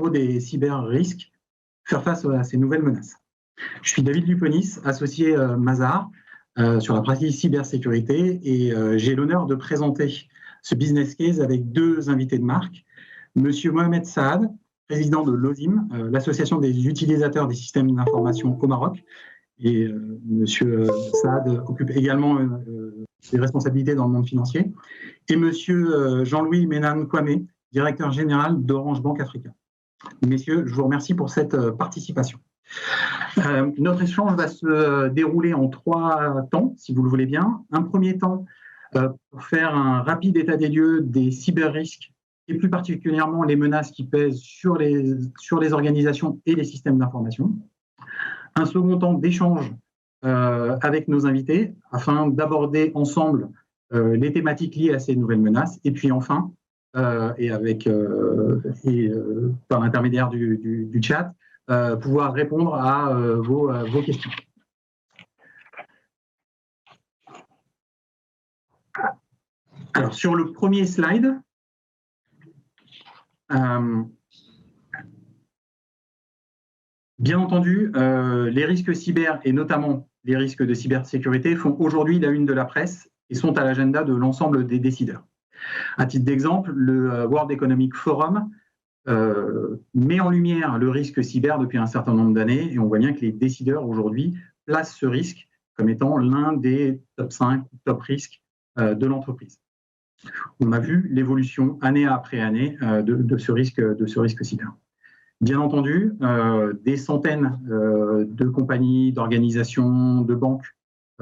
des cyber-risques, faire face à ces nouvelles menaces. Je suis David Luponis, associé Mazars sur la pratique cybersécurité et j'ai l'honneur de présenter ce business case avec deux invités de marque. Monsieur Mohamed Saad, président de l'OSIM, l'association des utilisateurs des systèmes d'information au Maroc. Et Monsieur Saad occupe également des responsabilités dans le monde financier. Et Monsieur Jean-Louis Ménane Kwame, directeur général d'Orange Bank Africa. Messieurs, je vous remercie pour cette participation. Notre échange va se dérouler en 3 temps, si vous le voulez bien. Un premier temps pour faire un rapide état des lieux des cyber-risques et plus particulièrement les menaces qui pèsent sur les organisations et les systèmes d'information. Un second temps d'échange avec nos invités afin d'aborder ensemble les thématiques liées à ces nouvelles menaces. Et puis enfin, par l'intermédiaire du chat, pouvoir répondre à vos questions. Alors, sur le premier slide, bien entendu, les risques cyber et notamment les risques de cybersécurité font aujourd'hui la une de la presse et sont à l'agenda de l'ensemble des décideurs. À titre d'exemple, le World Economic Forum met en lumière le risque cyber depuis un certain nombre d'années et on voit bien que les décideurs aujourd'hui placent ce risque comme étant l'un des top 5 ou top risques de l'entreprise. On a vu l'évolution année après année de ce risque cyber. Bien entendu, des centaines de compagnies, d'organisations, de banques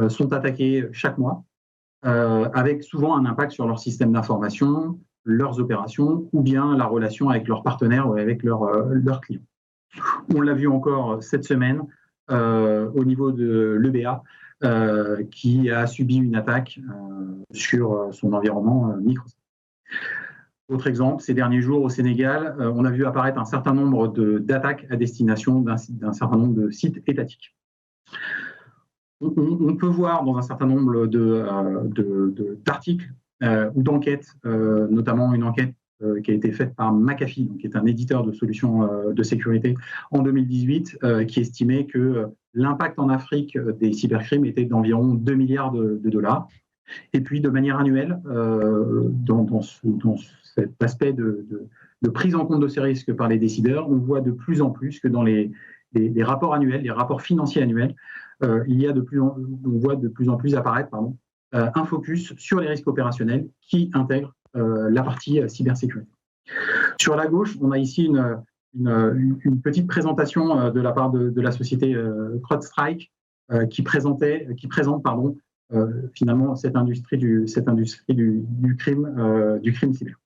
sont attaquées chaque mois, avec souvent un impact sur leur système d'information, leurs opérations ou bien la relation avec leurs partenaires ou avec leurs clients. On l'a vu encore cette semaine au niveau de l'EBA qui a subi une attaque sur son environnement Microsoft. Autre exemple, ces derniers jours au Sénégal, on a vu apparaître un certain nombre d'attaques à destination d'un certain nombre de sites étatiques. On peut voir dans un certain nombre d'articles ou d'enquêtes, notamment une enquête qui a été faite par McAfee, donc qui est un éditeur de solutions de sécurité en 2018, qui estimait que l'impact en Afrique des cybercrimes était d'environ 2 milliards de dollars. Et puis, de manière annuelle, dans cet aspect de prise en compte de ces risques par les décideurs, on voit de plus en plus que dans les rapports annuels, les rapports financiers annuels, on voit de plus en plus apparaître un focus sur les risques opérationnels qui intègrent la partie cybersécurité. Sur la gauche, on a ici une petite présentation de la part de la société CrowdStrike qui présente finalement cette industrie du crime cyber.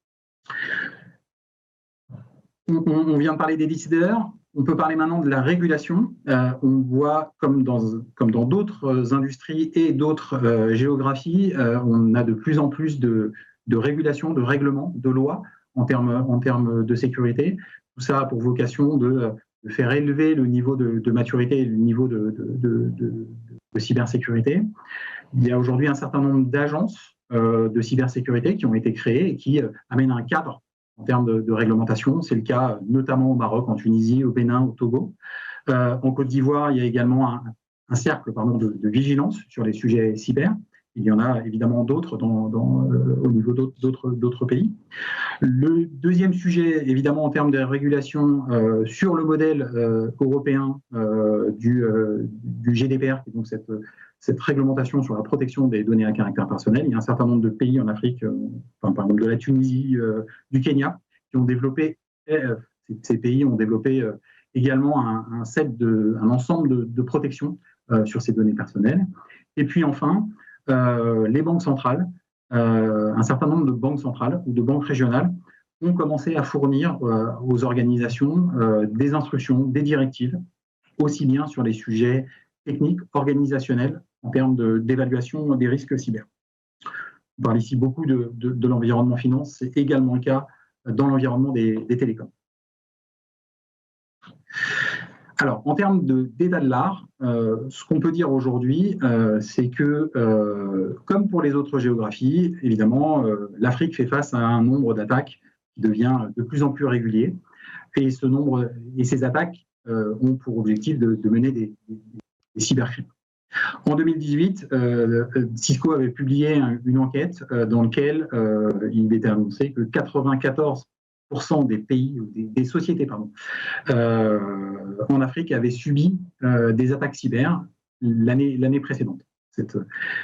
On vient de parler des décideurs, on peut parler maintenant de la régulation. On voit comme dans d'autres industries et d'autres géographies, on a de plus en plus de régulation, de règlements, de lois en termes de sécurité. Tout ça a pour vocation de faire élever le niveau de maturité et le niveau de cybersécurité. Il y a aujourd'hui un certain nombre d'agences de cybersécurité qui ont été créées et qui amènent un cadre en termes de réglementation. C'est le cas notamment au Maroc, en Tunisie, au Bénin, au Togo. En Côte d'Ivoire, il y a également un cercle de vigilance sur les sujets cyber. Il y en a évidemment d'autres au niveau d'autres pays. Le deuxième sujet, évidemment, en termes de régulation, sur le modèle européen du GDPR, qui est donc cette réglementation sur la protection des données à caractère personnel. Il y a un certain nombre de pays en Afrique, par exemple de la Tunisie, du Kenya, qui ont développé, ces pays ont développé également un ensemble de protections sur ces données personnelles. Et puis enfin, les banques centrales, un certain nombre de banques centrales ou de banques régionales ont commencé à fournir aux organisations des instructions, des directives, aussi bien sur les sujets techniques, organisationnels, en termes d'évaluation des risques cyber. On parle ici beaucoup de l'environnement finance, c'est également le cas dans l'environnement des télécoms. Alors, en termes d'état de l'art, ce qu'on peut dire aujourd'hui, c'est que, comme pour les autres géographies, évidemment, l'Afrique fait face à un nombre d'attaques qui devient de plus en plus régulier. et ces attaques ont pour objectif de mener des cybercrimes. En 2018, Cisco avait publié une enquête dans laquelle il était annoncé que 94% des pays, des sociétés en Afrique avaient subi des attaques cyber l'année précédente.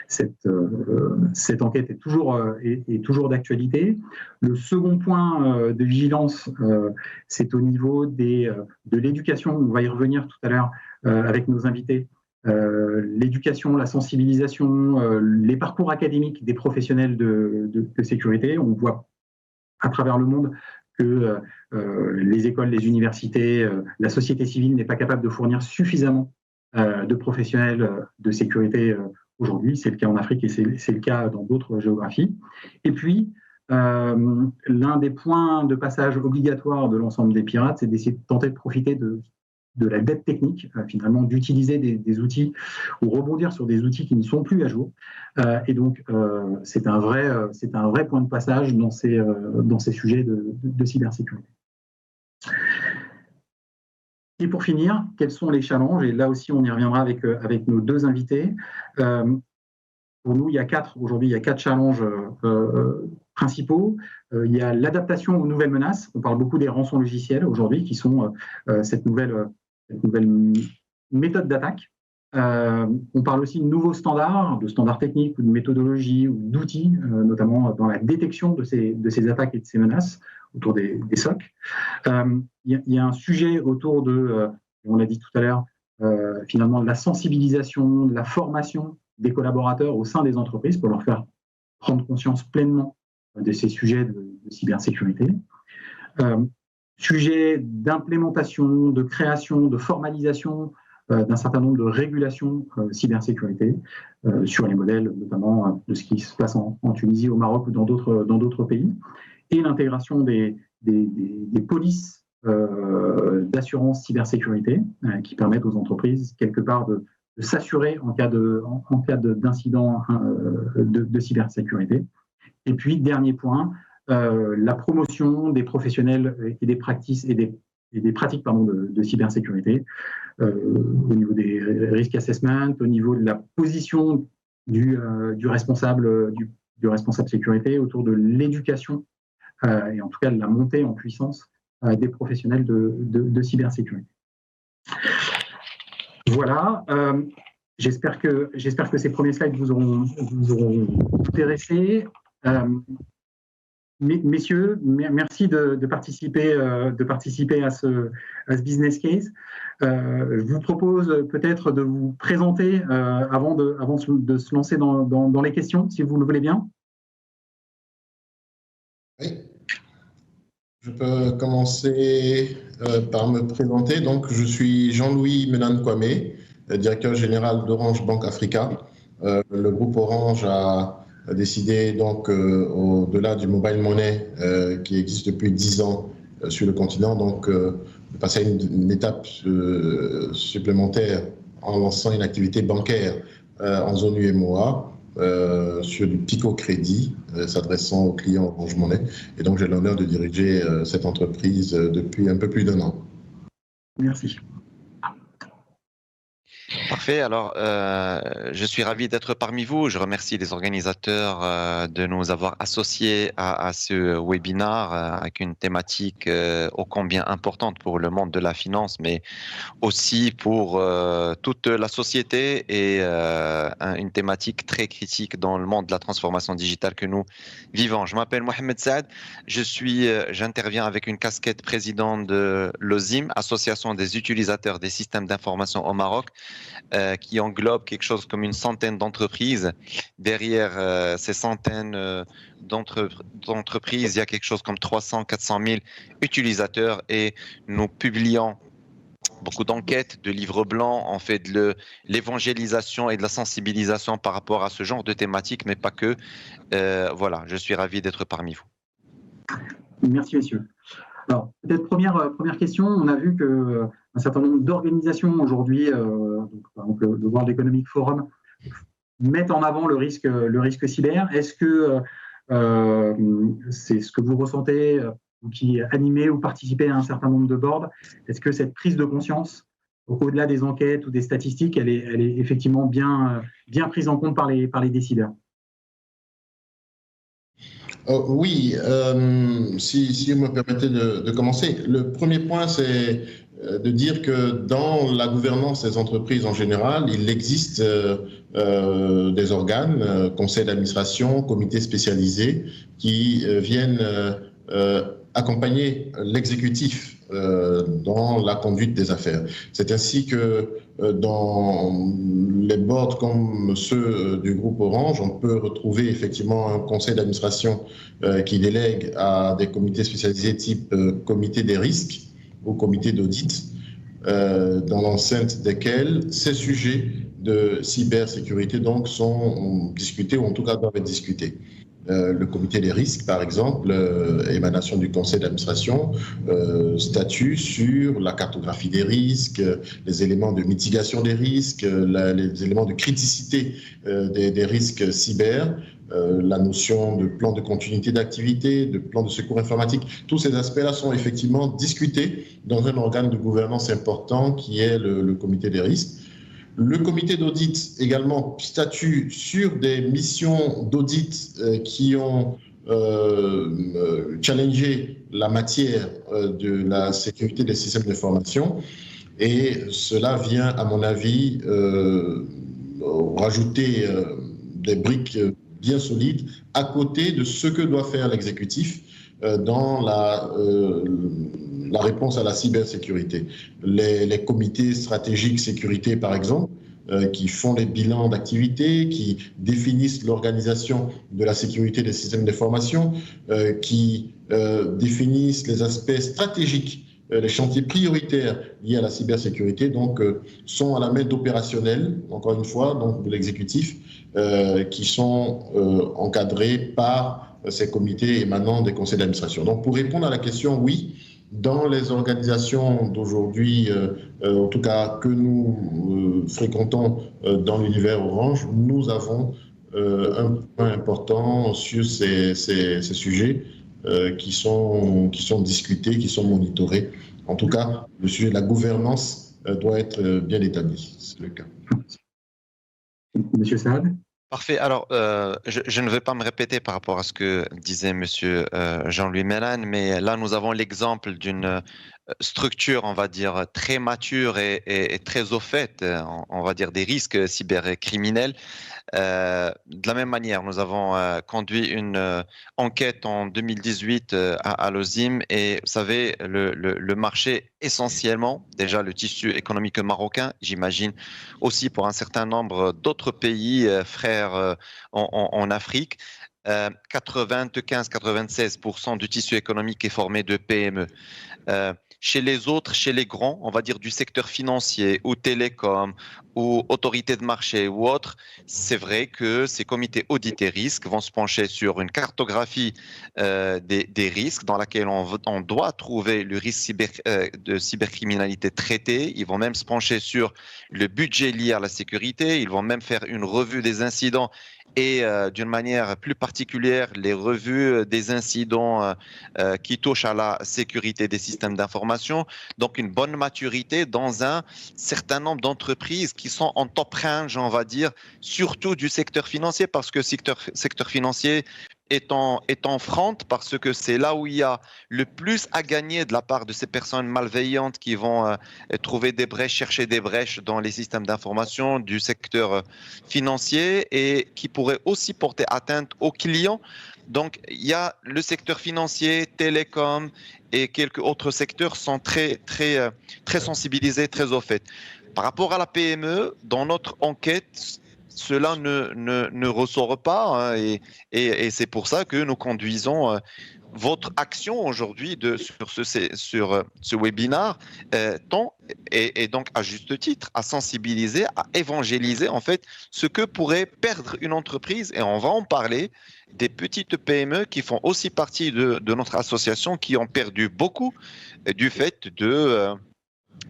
Cette enquête est toujours d'actualité. Le second point de vigilance, c'est au niveau de l'éducation. On va y revenir tout à l'heure avec nos invités. L'éducation, la sensibilisation, les parcours académiques des professionnels de sécurité. On voit à travers le monde que les écoles, les universités, la société civile n'est pas capable de fournir suffisamment de professionnels de sécurité aujourd'hui. C'est le cas en Afrique et c'est le cas dans d'autres géographies. Et puis, l'un des points de passage obligatoire de l'ensemble des pirates, c'est d'essayer de tenter de profiter de la dette technique, finalement, d'utiliser des outils ou rebondir sur des outils qui ne sont plus à jour. Et donc, c'est un vrai point de passage dans ces sujets de cybersécurité. Et pour finir, quels sont les challenges? Et là aussi, on y reviendra avec nos deux invités. Pour nous, aujourd'hui, il y a quatre challenges principaux. Il y a l'adaptation aux nouvelles menaces. On parle beaucoup des rançons logiciels aujourd'hui, qui sont cette nouvelle méthode d'attaque. On parle aussi de nouveaux standards techniques ou de méthodologies ou d'outils, notamment dans la détection de ces attaques et de ces menaces autour des SOC. Il y a un sujet autour on l'a dit tout à l'heure, finalement de la sensibilisation, de la formation des collaborateurs au sein des entreprises pour leur faire prendre conscience pleinement de ces sujets de cybersécurité. Sujet d'implémentation, de création, de formalisation d'un certain nombre de régulations cybersécurité sur les modèles notamment de ce qui se passe en Tunisie, au Maroc ou dans d'autres pays, et l'intégration des polices d'assurance cybersécurité qui permettent aux entreprises quelque part de s'assurer en cas d'incident de cybersécurité. Et puis, dernier point, la promotion des professionnels et des pratiques de cybersécurité au niveau des risk assessment, au niveau de la position du responsable sécurité, autour de l'éducation et en tout cas de la montée en puissance des professionnels de cybersécurité. Voilà. J'espère que ces premiers slides vous auront intéressé. Messieurs, merci de participer à ce business case. Je vous propose peut-être de vous présenter avant de se lancer dans les questions, si vous le voulez bien. Oui. Je peux commencer par me présenter. Donc, je suis Jean-Louis Menan Kwame, directeur général d'Orange Bank Africa. Le groupe Orange a décidé donc au-delà du mobile money qui existe depuis 10 ans sur le continent, donc de passer à une étape supplémentaire en lançant une activité bancaire en zone UMOA sur du Pico-Crédit s'adressant aux clients Orange Money. Et donc j'ai l'honneur de diriger cette entreprise depuis un peu plus d'1 an. Merci. Parfait. Alors, je suis ravi d'être parmi vous. Je remercie les organisateurs de nous avoir associés à ce webinaire avec une thématique ô combien importante pour le monde de la finance, mais aussi pour toute la société et une thématique très critique dans le monde de la transformation digitale que nous vivons. Je m'appelle Mohamed Saad. J'interviens avec une casquette président de l'OSIM, Association des utilisateurs des systèmes d'information au Maroc, qui englobe quelque chose comme une centaine d'entreprises. Derrière ces centaines d'entreprises, il y a quelque chose comme 300-400 000 utilisateurs et nous publions beaucoup d'enquêtes, de livres blancs, on fait de l'évangélisation et de la sensibilisation par rapport à ce genre de thématiques, mais pas que. Voilà, je suis ravi d'être parmi vous. Merci, messieurs. Alors, peut-être première question, on a vu qu'un certain nombre d'organisations aujourd'hui, par exemple le World Economic Forum, mettent en avant le risque cyber. Est-ce que c'est ce que vous ressentez ou qui animaient ou participaient à un certain nombre de boards. Est-ce que cette prise de conscience, au-delà des enquêtes ou des statistiques, elle est effectivement bien prise en compte par les décideurs? Oui, si vous me permettez de commencer, le premier point, c'est de dire que dans la gouvernance des entreprises en général, il existe des organes, conseils d'administration, comités spécialisés, qui viennent accompagner l'exécutif dans la conduite des affaires. C'est ainsi que dans les boards comme ceux du groupe Orange, on peut retrouver effectivement un conseil d'administration qui délègue à des comités spécialisés type comité des risques ou comité d'audit, dans l'enceinte desquels ces sujets de cybersécurité donc sont discutés ou en tout cas doivent être discutés. Le comité des risques, par exemple, émanation du conseil d'administration, statue sur la cartographie des risques, les éléments de mitigation des risques, les éléments de criticité des risques cyber, la notion de plan de continuité d'activité, de plan de secours informatique. Tous ces aspects-là sont effectivement discutés dans un organe de gouvernance important qui est le comité des risques. Le comité d'audit également statue sur des missions d'audit qui ont challengé la matière de la sécurité des systèmes d'information, et cela vient, à mon avis, rajouter des briques bien solides à côté de ce que doit faire l'exécutif dans la réponse à la cybersécurité. Les comités stratégiques sécurité, par exemple, qui font les bilans d'activité, qui définissent l'organisation de la sécurité des systèmes d'information, qui définissent les aspects stratégiques, les chantiers prioritaires liés à la cybersécurité, donc sont à la main d'opérationnels, encore une fois, donc de l'exécutif, qui sont encadrés par ces comités émanant des conseils d'administration. Donc pour répondre à la question, oui, dans les organisations d'aujourd'hui, en tout cas que nous fréquentons dans l'univers Orange, nous avons un point important sur ces sujets qui sont discutés, qui sont monitorés. En tout cas, le sujet de la gouvernance doit être bien établi. C'est le cas. Monsieur Saad? Parfait. Alors, je ne vais pas me répéter par rapport à ce que disait Monsieur Jean-Louis Mélane, mais là, nous avons l'exemple d'une structure, on va dire, très mature et très au fait, on va dire, des risques cybercriminels. De la même manière, nous avons conduit une enquête en 2018 à l'OSIM, et vous savez, le marché essentiellement, déjà le tissu économique marocain, j'imagine aussi pour un certain nombre d'autres pays frères en Afrique, 95-96% du tissu économique est formé de PME. Chez les autres, chez les grands, on va dire du secteur financier ou télécom ou autorité de marché ou autre, c'est vrai que ces comités audit et risques vont se pencher sur une cartographie des risques dans laquelle on doit trouver le risque de cybercriminalité traité. Ils vont même se pencher sur le budget lié à la sécurité. Ils vont même faire une revue des incidents et d'une manière plus particulière, les revues des incidents qui touchent à la sécurité des systèmes d'information. Donc, une bonne maturité dans un certain nombre d'entreprises qui sont en top range, on va dire, surtout du secteur financier, parce que secteur financier est en front, parce que c'est là où il y a le plus à gagner de la part de ces personnes malveillantes qui vont trouver des brèches, chercher des brèches dans les systèmes d'information du secteur financier, et qui pourraient aussi porter atteinte aux clients. Donc, il y a le secteur financier, télécom et quelques autres secteurs sont très sensibilisés, très au fait. Par rapport à la PME, dans notre enquête, cela ne ressort pas, hein, et c'est pour ça que nous conduisons votre action aujourd'hui sur ce webinaire tend, et donc à juste titre, à sensibiliser, à évangéliser en fait ce que pourrait perdre une entreprise, et on va en parler des petites PME qui font aussi partie de notre association, qui ont perdu beaucoup du fait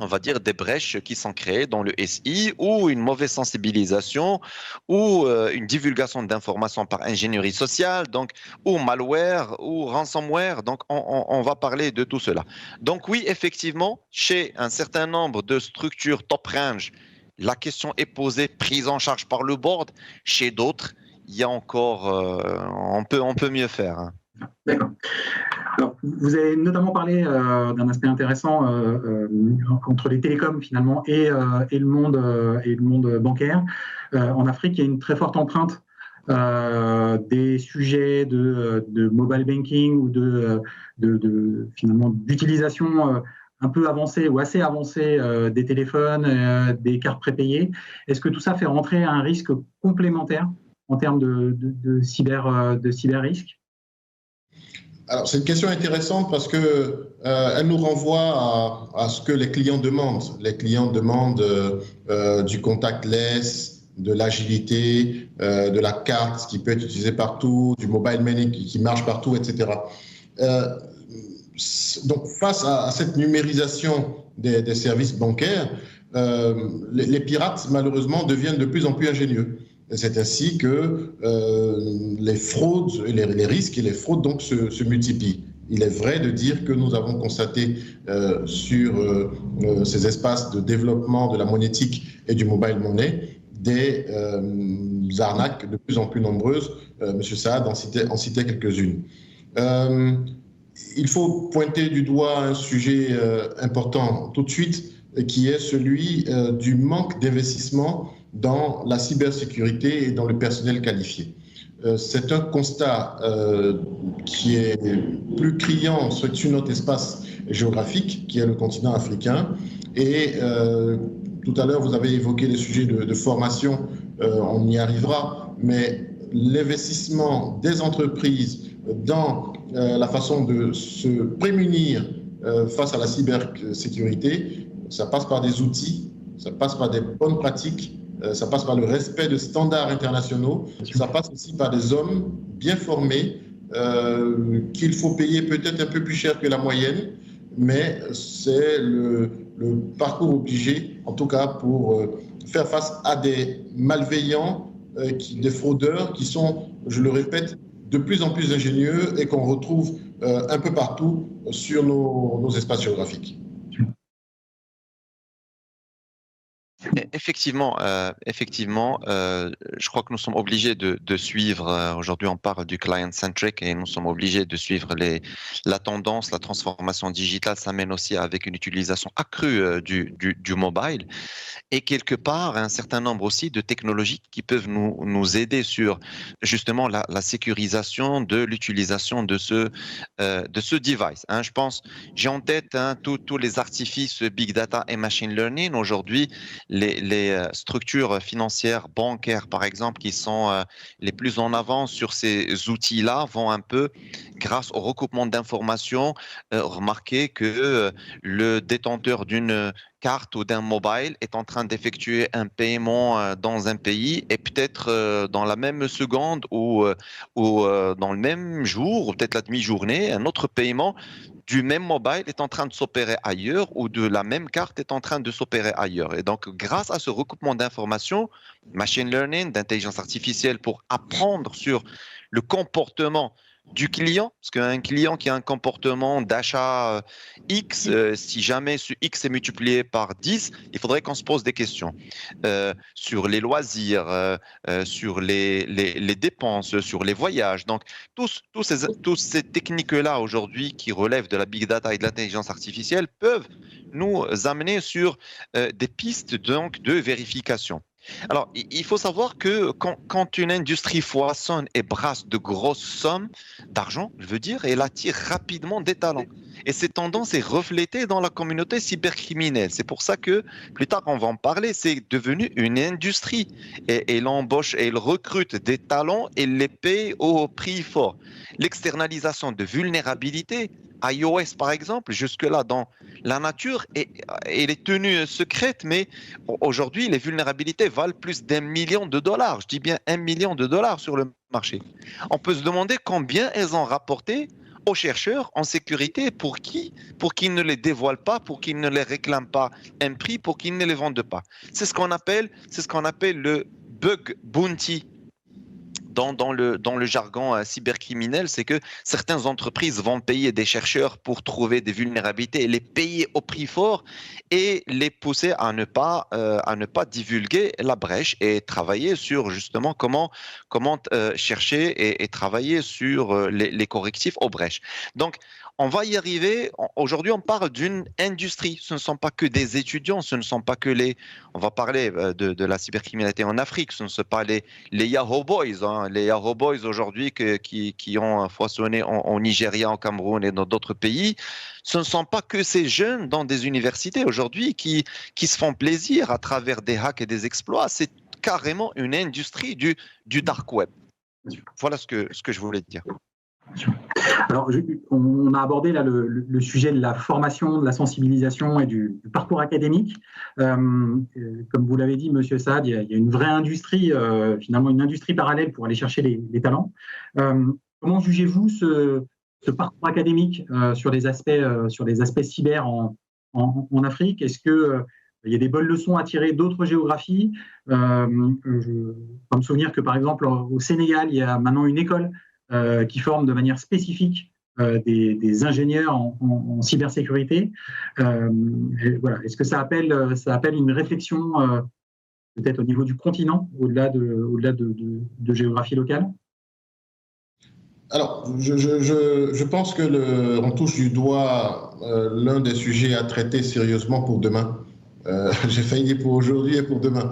on va dire, des brèches qui sont créées dans le SI ou une mauvaise sensibilisation ou une divulgation d'informations par ingénierie sociale, donc, ou malware ou ransomware. Donc, on va parler de tout cela. Donc, oui, effectivement, chez un certain nombre de structures top range, la question est posée, prise en charge par le board. Chez d'autres, il y a encore, on peut mieux faire. Hein. D'accord. Alors, vous avez notamment parlé d'un aspect intéressant entre les télécoms finalement et le monde bancaire. En Afrique, il y a une très forte empreinte des sujets de mobile banking ou finalement d'utilisation un peu avancée ou assez avancée des téléphones, des cartes prépayées. Est-ce que tout ça fait rentrer un risque complémentaire en termes de cyber risque? Alors, c'est une question intéressante parce que elle nous renvoie à ce que les clients demandent. Les clients demandent du contactless, de l'agilité, de la carte qui peut être utilisée partout, du mobile money qui marche partout, etc. Donc, face à cette numérisation des services bancaires, les pirates, malheureusement, deviennent de plus en plus ingénieux. C'est ainsi que les fraudes, les risques et les fraudes donc se multiplient. Il est vrai de dire que nous avons constaté sur ces espaces de développement de la monétique et du mobile money des arnaques de plus en plus nombreuses. Monsieur Saad en citait quelques-unes. Il faut pointer du doigt un sujet important tout de suite, qui est celui du manque d'investissement dans la cybersécurité et dans le personnel qualifié. C'est un constat qui est plus criant sur notre espace géographique, qui est le continent africain. Et tout à l'heure, vous avez évoqué les sujets de formation, on y arrivera, mais l'investissement des entreprises dans la façon de se prémunir face à la cybersécurité, ça passe par des outils, ça passe par des bonnes pratiques, ça passe par le respect de standards internationaux, ça passe aussi par des hommes bien formés qu'il faut payer peut-être un peu plus cher que la moyenne, mais c'est le parcours obligé, en tout cas pour faire face à des malveillants, des fraudeurs qui sont, je le répète, de plus en plus ingénieux et qu'on retrouve un peu partout sur nos espaces géographiques. Effectivement, je crois que nous sommes obligés de suivre, aujourd'hui on parle du client-centric et nous sommes obligés de suivre la tendance, la transformation digitale, ça mène aussi avec une utilisation accrue du mobile et quelque part un certain nombre aussi de technologies qui peuvent nous aider sur justement la sécurisation de l'utilisation de ce device. Hein. Je pense, j'ai en tête tous les artifices big data et machine learning aujourd'hui. Les structures financières, bancaires par exemple, qui sont les plus en avant sur ces outils-là, vont un peu, grâce au recoupement d'informations, remarquer que le détenteur d'une carte ou d'un mobile est en train d'effectuer un paiement dans un pays et peut-être dans la même seconde ou dans le même jour ou peut-être la demi-journée, un autre paiement du même mobile est en train de s'opérer ailleurs ou de la même carte est en train de s'opérer ailleurs. Et donc, grâce à ce recoupement d'informations, machine learning, d'intelligence artificielle pour apprendre sur le comportement du client, parce qu'un client qui a un comportement d'achat X, si jamais ce X est multiplié par 10, il faudrait qu'on se pose des questions sur les loisirs, sur les dépenses, sur les voyages. Donc, tous ces techniques-là aujourd'hui qui relèvent de la big data et de l'intelligence artificielle peuvent nous amener sur des pistes donc, de vérification. Alors, il faut savoir que quand une industrie foisonne et brasse de grosses sommes d'argent, je veux dire, elle attire rapidement des talents. Et cette tendance est reflétée dans la communauté cybercriminelle. C'est pour ça que, plus tard, on va en parler, c'est devenu une industrie. Et elle embauche et elle recrute des talents et les paye au prix fort. L'externalisation de vulnérabilité, iOS par exemple, jusque-là dans la nature, elle est tenue secrète, mais aujourd'hui, les vulnérabilités valent plus d'1 million de dollars. Je dis bien 1 million de dollars sur le marché. On peut se demander combien elles ont rapporté aux chercheurs en sécurité pour qu'ils ne les dévoilent pas, pour qu'ils ne les réclament pas un prix, pour qu'ils ne les vendent pas. C'est ce qu'on appelle le bug bounty. Dans le jargon cybercriminel, c'est que certaines entreprises vont payer des chercheurs pour trouver des vulnérabilités et les payer au prix fort et les pousser à ne pas divulguer la brèche et travailler sur justement comment chercher et travailler sur les correctifs aux brèches. Donc, on va y arriver. Aujourd'hui, on parle d'une industrie. Ce ne sont pas que des étudiants, ce ne sont pas que on va parler de la cybercriminalité en Afrique, ce ne sont pas les Yahoo Boys, hein, les Yahoo Boys aujourd'hui qui ont foisonné en Nigeria, en Cameroun et dans d'autres pays. Ce ne sont pas que ces jeunes dans des universités aujourd'hui qui se font plaisir à travers des hacks et des exploits. C'est carrément une industrie du dark web. Voilà ce que je voulais dire. Alors, on a abordé là le sujet de la formation, de la sensibilisation et du parcours académique. Comme vous l'avez dit, Monsieur Saad, il y a une vraie industrie, finalement une industrie parallèle pour aller chercher les talents. Comment jugez-vous ce parcours académique sur les aspects cyber en Afrique? Est-ce que il y a des bonnes leçons à tirer d'autres géographies? Je peux me souvenir que, par exemple, au Sénégal, il y a maintenant une école qui forment de manière spécifique des ingénieurs en cybersécurité. Voilà. Est-ce que ça appelle une réflexion peut-être au niveau du continent, au-delà de géographie locale? Alors, je pense que on touche du doigt l'un des sujets à traiter sérieusement pour demain. J'ai failli dire pour aujourd'hui et pour demain.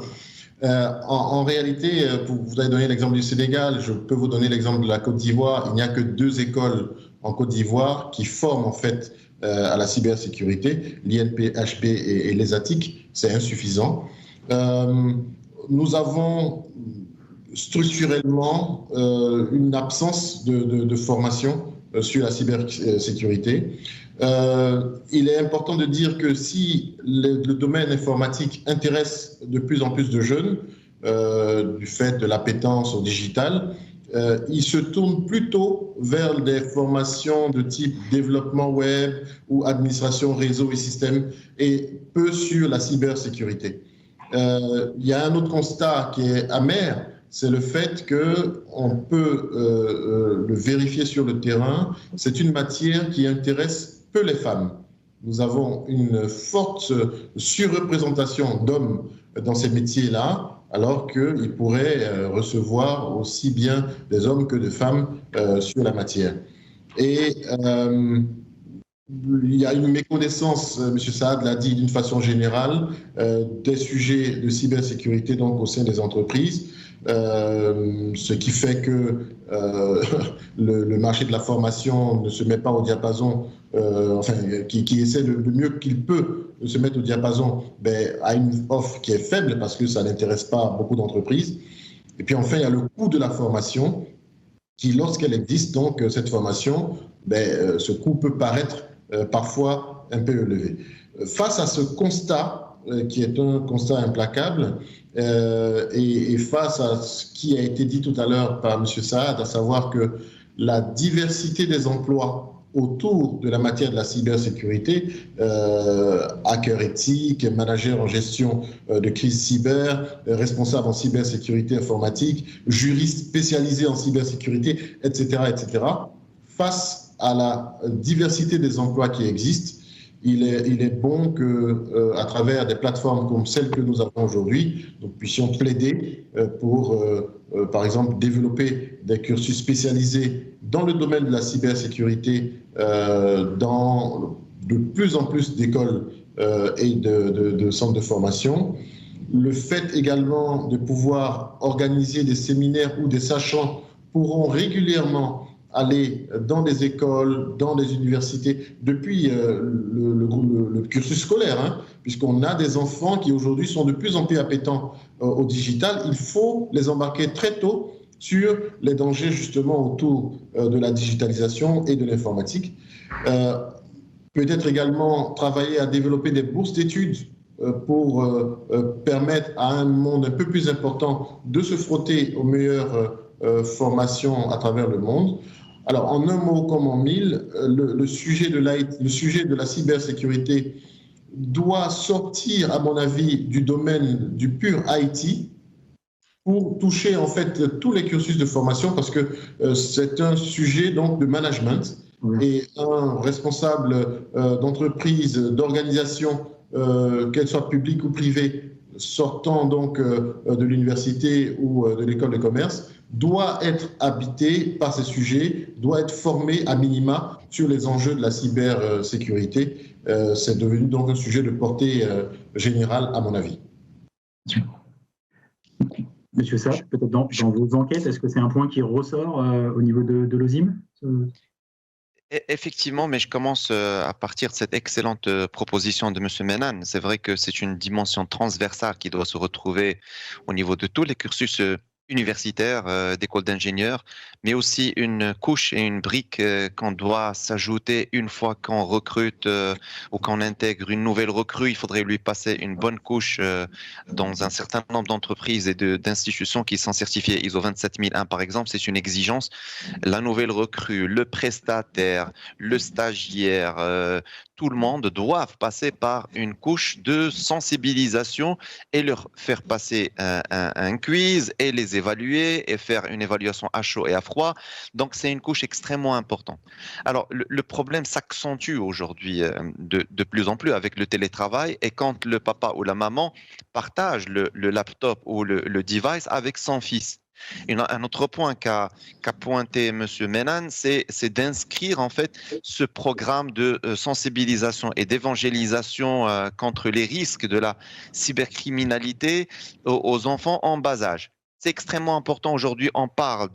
En réalité, vous avez donné l'exemple du Sénégal, je peux vous donner l'exemple de la Côte d'Ivoire. Il n'y a que 2 écoles en Côte d'Ivoire qui forment en fait à la cybersécurité, l'INPHB et l'ESATIC. C'est insuffisant. Nous avons structurellement une absence de formation sur la cybersécurité. Il est important de dire que si le domaine informatique intéresse de plus en plus de jeunes, du fait de l'appétence au digital, ils se tournent plutôt vers des formations de type développement web ou administration réseau et système et peu sur la cybersécurité. Il y a un autre constat qui est amer, c'est le fait qu'on peut le vérifier sur le terrain. C'est une matière qui intéresse peu les femmes. Nous avons une forte surreprésentation d'hommes dans ces métiers-là, alors qu'ils pourraient recevoir aussi bien des hommes que des femmes sur la matière. Et il y a une méconnaissance, M. Saad l'a dit d'une façon générale, des sujets de cybersécurité donc, au sein des entreprises. Ce qui fait que le marché de la formation ne se met pas au diapason, qui essaie le mieux qu'il peut de se mettre au diapason, à une offre qui est faible parce que ça n'intéresse pas beaucoup d'entreprises. Et puis enfin, il y a le coût de la formation qui, lorsqu'elle existe, donc cette formation, ce coût peut paraître parfois un peu élevé. Face à ce constat, qui est un constat implacable, et face à ce qui a été dit tout à l'heure par M. Saad, à savoir que la diversité des emplois autour de la matière de la cybersécurité, hacker éthique, manager en gestion de crise cyber, responsable en cybersécurité informatique, juriste spécialisé en cybersécurité, etc., etc. Face à la diversité des emplois qui existent, il est bon que, à travers des plateformes comme celles que nous avons aujourd'hui, nous puissions plaider pour, par exemple, développer des cursus spécialisés dans le domaine de la cybersécurité dans de plus en plus d'écoles et de centres de formation. Le fait également de pouvoir organiser des séminaires où des sachants pourront régulièrement aller dans des écoles, dans des universités, depuis le cursus scolaire, puisqu'on a des enfants qui aujourd'hui sont de plus en plus appétents au digital. Il faut les embarquer très tôt sur les dangers justement autour de la digitalisation et de l'informatique. Peut-être également travailler à développer des bourses d'études pour permettre à un monde un peu plus important de se frotter aux meilleures formations à travers le monde. Alors, en un mot comme en mille, le sujet de la cybersécurité doit sortir, à mon avis, du domaine du pur IT pour toucher en fait tous les cursus de formation parce que c'est un sujet donc de management et un responsable d'entreprise, d'organisation, qu'elle soit publique ou privée, sortant donc de l'université ou de l'école de commerce, doit être habité par ces sujets, doit être formé à minima sur les enjeux de la cybersécurité. C'est devenu donc un sujet de portée générale, à mon avis. Monsieur Saad, peut-être dans vos enquêtes, est-ce que c'est un point qui ressort au niveau de l'OSIM ? Effectivement, mais je commence à partir de cette excellente proposition de M. Menan. C'est vrai que c'est une dimension transversale qui doit se retrouver au niveau de tous les cursus universitaires d'école d'ingénieurs, mais aussi une couche et une brique qu'on doit s'ajouter une fois qu'on recrute ou qu'on intègre une nouvelle recrue. Il faudrait lui passer une bonne couche dans un certain nombre d'entreprises et d'institutions qui sont certifiées ISO 27001 par exemple. C'est une exigence. La nouvelle recrue, le prestataire, le stagiaire, tout le monde doivent passer par une couche de sensibilisation et leur faire passer un quiz et les évaluer et faire une évaluation à chaud et à froid. Donc, c'est une couche extrêmement importante. Alors, le problème s'accentue aujourd'hui de plus en plus avec le télétravail et quand le papa ou la maman partagent le laptop ou le device avec son fils. Un autre point qu'a pointé M. Menan, c'est d'inscrire en fait ce programme de sensibilisation et d'évangélisation contre les risques de la cybercriminalité aux enfants en bas âge. C'est extrêmement important aujourd'hui. On parle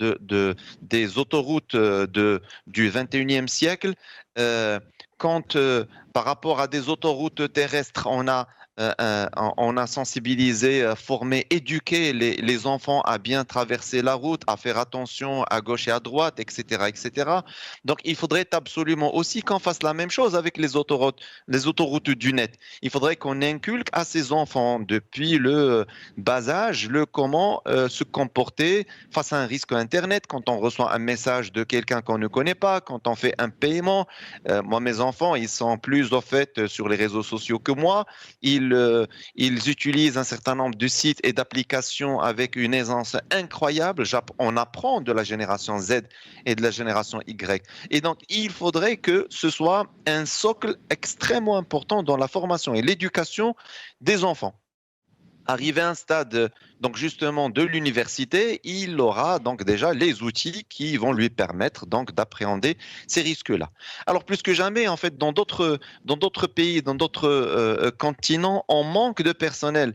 des autoroutes du 21e siècle. Quand par rapport à des autoroutes terrestres, on a sensibilisé, formé, éduqué les enfants à bien traverser la route, à faire attention à gauche et à droite, etc., etc. Donc, il faudrait absolument aussi qu'on fasse la même chose avec les autoroutes du net. Il faudrait qu'on inculque à ces enfants depuis le bas âge comment se comporter face à un risque Internet, quand on reçoit un message de quelqu'un qu'on ne connaît pas, quand on fait un paiement. Moi, mes enfants, ils sont plus au fait sur les réseaux sociaux que moi. Ils utilisent un certain nombre de sites et d'applications avec une aisance incroyable. On apprend de la génération Z et de la génération Y. Et donc, il faudrait que ce soit un socle extrêmement important dans la formation et l'éducation des enfants. Arrivé à un stade donc justement de l'université, il aura donc déjà les outils qui vont lui permettre donc d'appréhender ces risques-là. Alors plus que jamais, en fait, dans d'autres pays, dans d'autres continents, on manque de personnel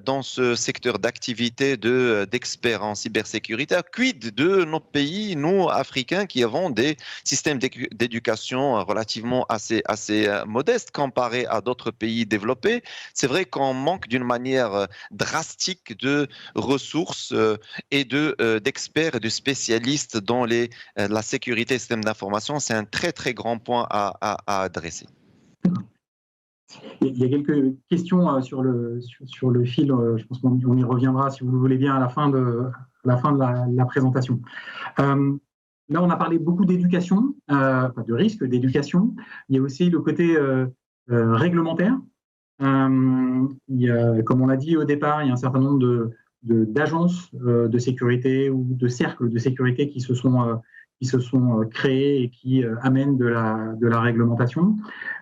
dans ce secteur d'activité d'experts en cybersécurité. Quid de nos pays, nous Africains, qui avons des systèmes d'éducation relativement assez modestes comparés à d'autres pays développés. C'est vrai qu'on manque d'une manière drastique de ressources et d'experts et de spécialistes dans la sécurité des systèmes d'information. C'est un très, très grand point à adresser. Il y a quelques questions sur le fil. Je pense qu'on y reviendra, si vous le voulez bien, à la fin de la présentation. Là, on a parlé beaucoup d'éducation, de risques d'éducation. Il y a aussi le côté réglementaire. Comme on l'a dit au départ, il y a un certain nombre d'agences de sécurité ou de cercles de sécurité qui se sont créés et qui amènent de la réglementation.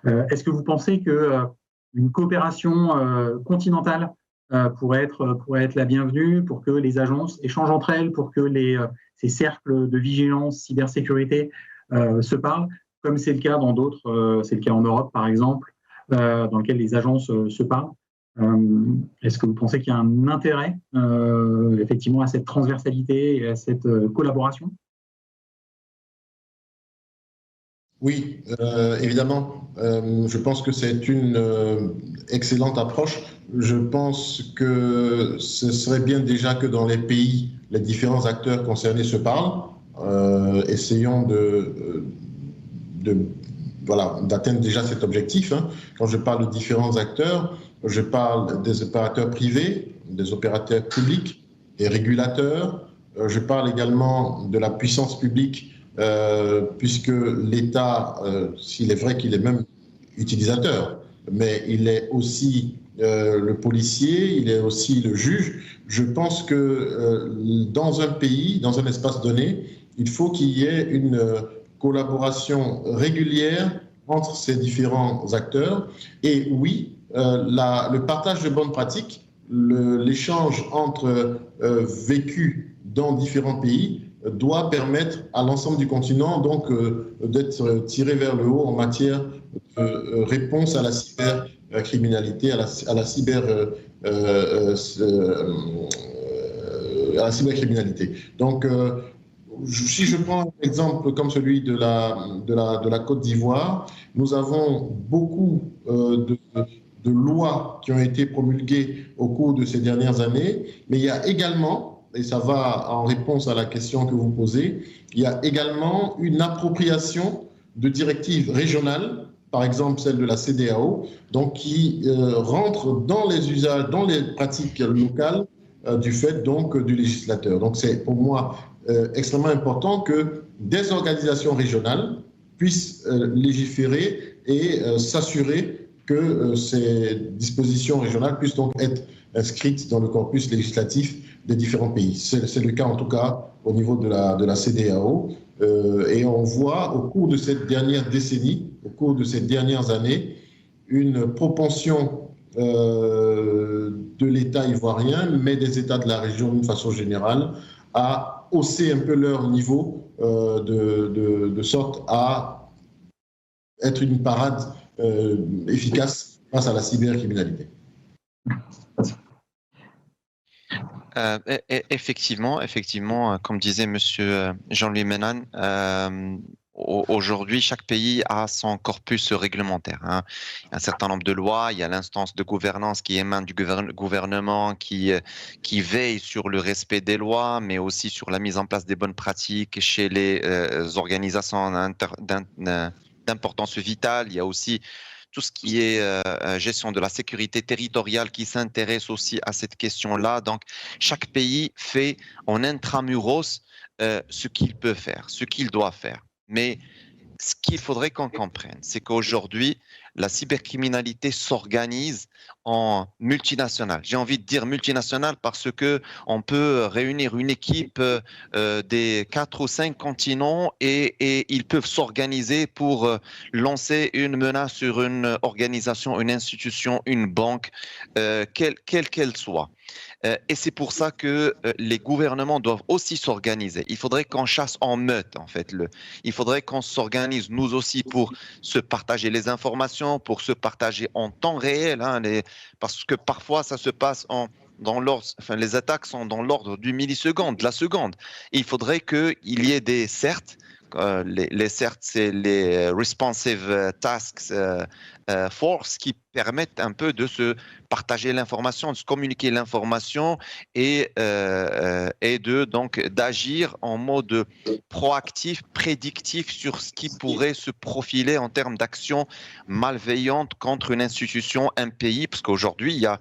Est-ce que vous pensez qu'une coopération continentale pourrait être la bienvenue pour que les agences échangent entre elles, pour que ces cercles de vigilance cybersécurité se parlent, comme c'est le cas dans d'autres, c'est le cas en Europe par exemple, dans lequel les agences se parlent. Est-ce que vous pensez qu'il y a un intérêt effectivement à cette transversalité et à cette collaboration ? Oui, évidemment. Je pense que c'est une excellente approche. Je pense que ce serait bien déjà que dans les pays, les différents acteurs concernés se parlent. Essayons d'atteindre déjà cet objectif. Quand je parle de différents acteurs, je parle des opérateurs privés, des opérateurs publics, des régulateurs. Je parle également de la puissance publique puisque l'État, s'il est vrai qu'il est même utilisateur, mais il est aussi le policier, il est aussi le juge. Je pense que dans un pays, dans un espace donné, il faut qu'il y ait une collaboration régulière entre ces différents acteurs. Et oui, le partage de bonnes pratiques, l'échange entre vécus dans différents pays doit permettre à l'ensemble du continent donc d'être tiré vers le haut en matière de réponse à la cybercriminalité, à la cybercriminalité. Donc, si je prends un exemple comme celui de la Côte d'Ivoire, nous avons beaucoup de lois qui ont été promulguées au cours de ces dernières années, mais il y a également, et ça va en réponse à la question que vous posez, il y a également une appropriation de directives régionales, par exemple celle de la CEDEAO, donc qui rentre dans les usages, dans les pratiques locales du fait donc du législateur. Donc c'est pour moi extrêmement important que des organisations régionales puissent légiférer et s'assurer que ces dispositions régionales puissent donc être inscrites dans le corpus législatif des différents pays. C'est le cas en tout cas au niveau de la CEDEAO. Et on voit au cours de cette dernière décennie, au cours de ces dernières années, une propension de l'État ivoirien, mais des États de la région d'une façon générale, à hausser un peu leur niveau de sorte à être une parade efficace face à la cybercriminalité. Effectivement, comme disait Monsieur Jean-Louis Menane, aujourd'hui, chaque pays a son corpus réglementaire. Hein. Il y a un certain nombre de lois, il y a l'instance de gouvernance qui émane du gouvernement, qui veille sur le respect des lois, mais aussi sur la mise en place des bonnes pratiques chez les organisations d'importance vitale. Il y a aussi tout ce qui est gestion de la sécurité territoriale qui s'intéresse aussi à cette question-là. Donc, chaque pays fait en intramuros ce qu'il peut faire, ce qu'il doit faire. Mais ce qu'il faudrait qu'on comprenne, c'est qu'aujourd'hui, la cybercriminalité s'organise en multinationale. J'ai envie de dire multinationale parce que on peut réunir une équipe des 4 ou 5 continents et ils peuvent s'organiser pour lancer une menace sur une organisation, une institution, une banque, quelle qu'elle soit. Et c'est pour ça que les gouvernements doivent aussi s'organiser. Il faudrait qu'on chasse en meute, en fait. Il faudrait qu'on s'organise, nous aussi, pour se partager les informations, pour se partager en temps réel, hein, parce que parfois, ça se passe les attaques sont dans l'ordre du milliseconde, de la seconde. Et il faudrait qu'il y ait des CERT. Les CERT, c'est les Responsive Tasks Force qui permettent un peu de se partager l'information, de se communiquer l'information et donc d'agir en mode proactif, prédictif sur ce qui pourrait se profiler en termes d'action malveillante contre une institution, un pays, parce qu'aujourd'hui, il y a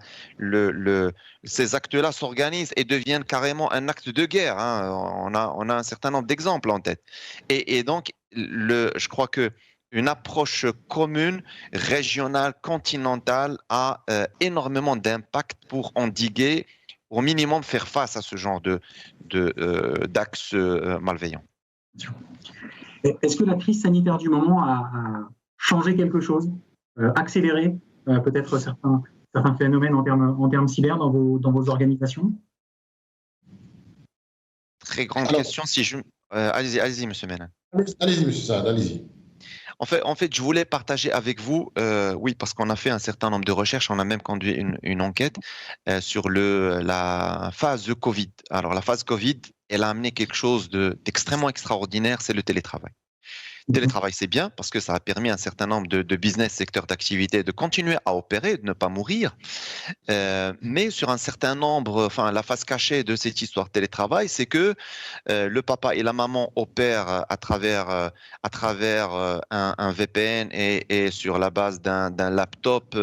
ces actes-là s'organisent et deviennent carrément un acte de guerre. Hein. On a un certain nombre d'exemples en tête. Et donc, je crois que une approche commune, régionale, continentale a énormément d'impact pour endiguer, au minimum faire face à ce genre d'axes malveillants. Est-ce que la crise sanitaire du moment a changé quelque chose, accéléré peut-être certains phénomènes en termes cyber dans vos organisations? Très grande question. Allez-y, Monsieur Menane. Allez-y, Monsieur Saad, allez-y. En fait, je voulais partager avec vous, oui, parce qu'on a fait un certain nombre de recherches, on a même conduit une enquête sur la phase de Covid. Alors, la phase Covid, elle a amené quelque chose d'extrêmement extraordinaire, c'est le télétravail. Télétravail, c'est bien parce que ça a permis à un certain nombre de business, secteurs d'activité de continuer à opérer, de ne pas mourir. Mais sur un certain nombre, enfin, la face cachée de cette histoire de télétravail, c'est que le papa et la maman opèrent à travers un VPN et sur la base d'un laptop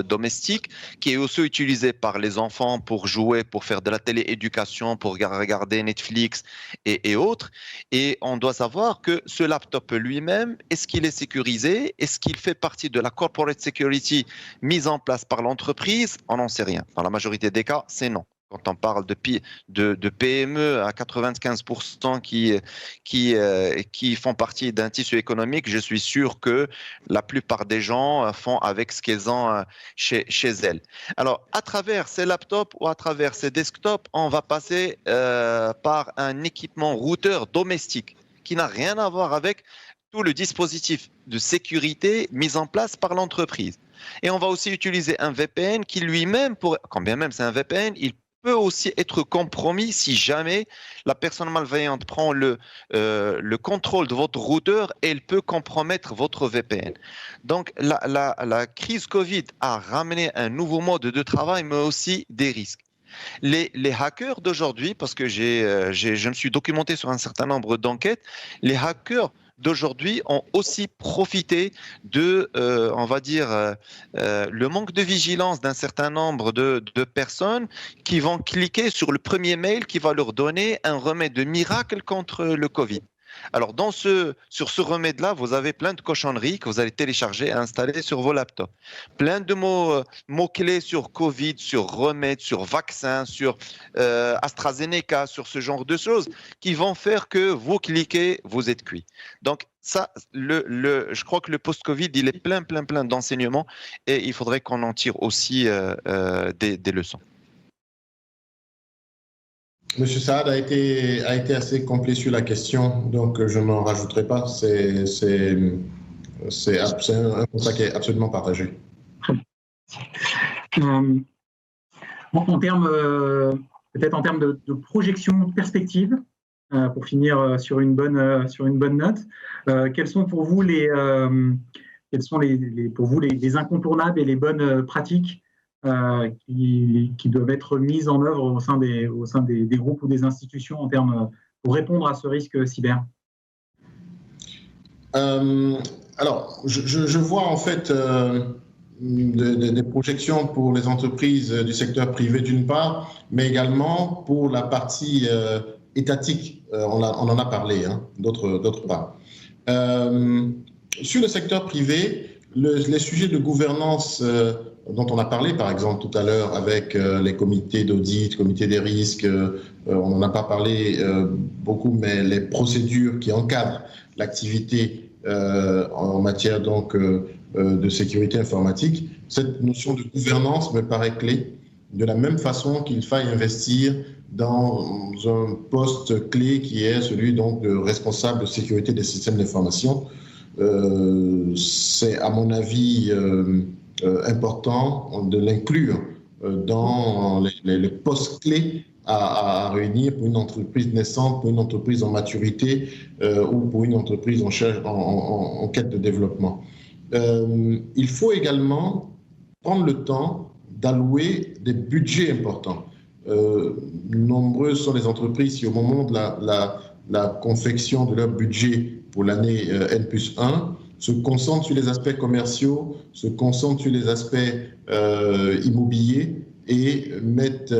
domestique qui est aussi utilisé par les enfants pour jouer, pour faire de la télééducation, pour regarder Netflix et autres. Et on doit savoir que ce laptop lui-même, est-ce qu'il est sécurisé? Est-ce qu'il fait partie de la corporate security mise en place par l'entreprise? On n'en sait rien. Dans la majorité des cas, c'est non. Quand on parle de PME à 95% qui font partie d'un tissu économique, je suis sûr que la plupart des gens font avec ce qu'ils ont chez elles. Alors, à travers ces laptops ou à travers ces desktops, on va passer par un équipement routeur domestique qui n'a rien à voir avec tout le dispositif de sécurité mis en place par l'entreprise. Et on va aussi utiliser un VPN qui lui-même, quand bien même c'est un VPN, il peut aussi être compromis si jamais la personne malveillante prend le contrôle de votre routeur et elle peut compromettre votre VPN. Donc la crise Covid a ramené un nouveau mode de travail, mais aussi des risques. Les hackers d'aujourd'hui, parce que je me suis documenté sur un certain nombre d'enquêtes, les hackers d'aujourd'hui ont aussi profité de, on va dire, le manque de vigilance d'un certain nombre de personnes qui vont cliquer sur le premier mail qui va leur donner un remède miracle contre le Covid. Alors, sur ce remède-là, vous avez plein de cochonneries que vous allez télécharger et installer sur vos laptops. Plein de mots-clés sur Covid, sur remède, sur vaccin, sur AstraZeneca, sur ce genre de choses qui vont faire que vous cliquez, vous êtes cuit. Donc, ça, je crois que le post-Covid, il est plein d'enseignements et il faudrait qu'on en tire aussi des leçons. Monsieur Saad a été assez complet sur la question, donc je n'en rajouterai pas. C'est un constat qui est absolument partagé. Peut-être en termes de projection, de perspective, pour finir sur une bonne note, quels sont pour vous les incontournables et les bonnes pratiques qui doivent être mises en œuvre au sein des groupes ou des institutions pour répondre à ce risque cyber? Alors, je vois en fait des projections pour les entreprises du secteur privé d'une part, mais également pour la partie étatique. On en a parlé, hein, d'autre part. Sur le secteur privé, les sujets de gouvernance dont on a parlé, par exemple, tout à l'heure avec les comités d'audit, comités des risques, on n'en a pas parlé beaucoup, mais les procédures qui encadrent l'activité en matière donc de sécurité informatique, cette notion de gouvernance me paraît clé, de la même façon qu'il faille investir dans un poste clé qui est celui donc de responsable de sécurité des systèmes d'information. C'est à mon avis important de l'inclure dans les postes clés à réunir pour une entreprise naissante, pour une entreprise en maturité ou pour une entreprise en quête de développement. Il faut également prendre le temps d'allouer des budgets importants. Nombreuses sont les entreprises qui, au moment de la confection de leur budget pour l'année N+1, se concentrent sur les aspects commerciaux, se concentrent sur les aspects immobiliers et mettent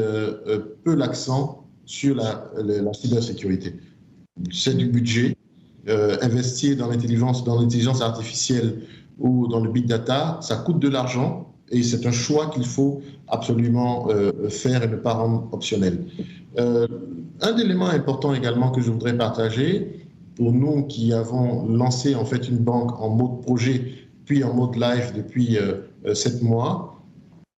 peu l'accent sur la cybersécurité. C'est du budget. Investir dans l'intelligence artificielle ou dans le big data, ça coûte de l'argent et c'est un choix qu'il faut absolument faire et ne pas rendre optionnel. Un élément important également que je voudrais partager, pour nous qui avons lancé en fait une banque en mode projet puis en mode live depuis 7 mois,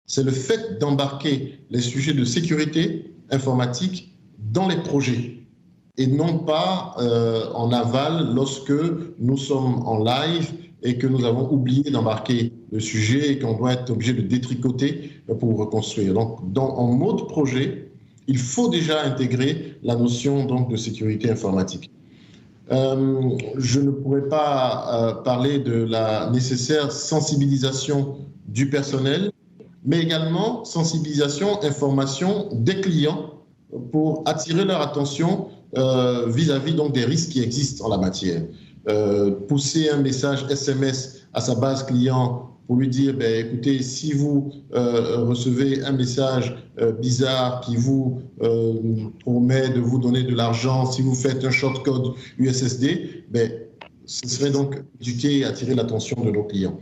c'est le fait d'embarquer les sujets de sécurité informatique dans les projets et non pas en aval lorsque nous sommes en live et que nous avons oublié d'embarquer le sujet et qu'on doit être obligé de détricoter pour reconstruire. Donc, en mode projet, il faut déjà intégrer la notion donc, de sécurité informatique. Je ne pourrais pas parler de la nécessaire sensibilisation du personnel, mais également sensibilisation, information des clients pour attirer leur attention vis-à-vis donc des risques qui existent en la matière. Pousser un message SMS à sa base client pour lui dire, ben, écoutez, si vous recevez un message bizarre qui vous promet de vous donner de l'argent, si vous faites un shortcode USSD, ben, ce serait donc éduquer et attirer l'attention de nos clients.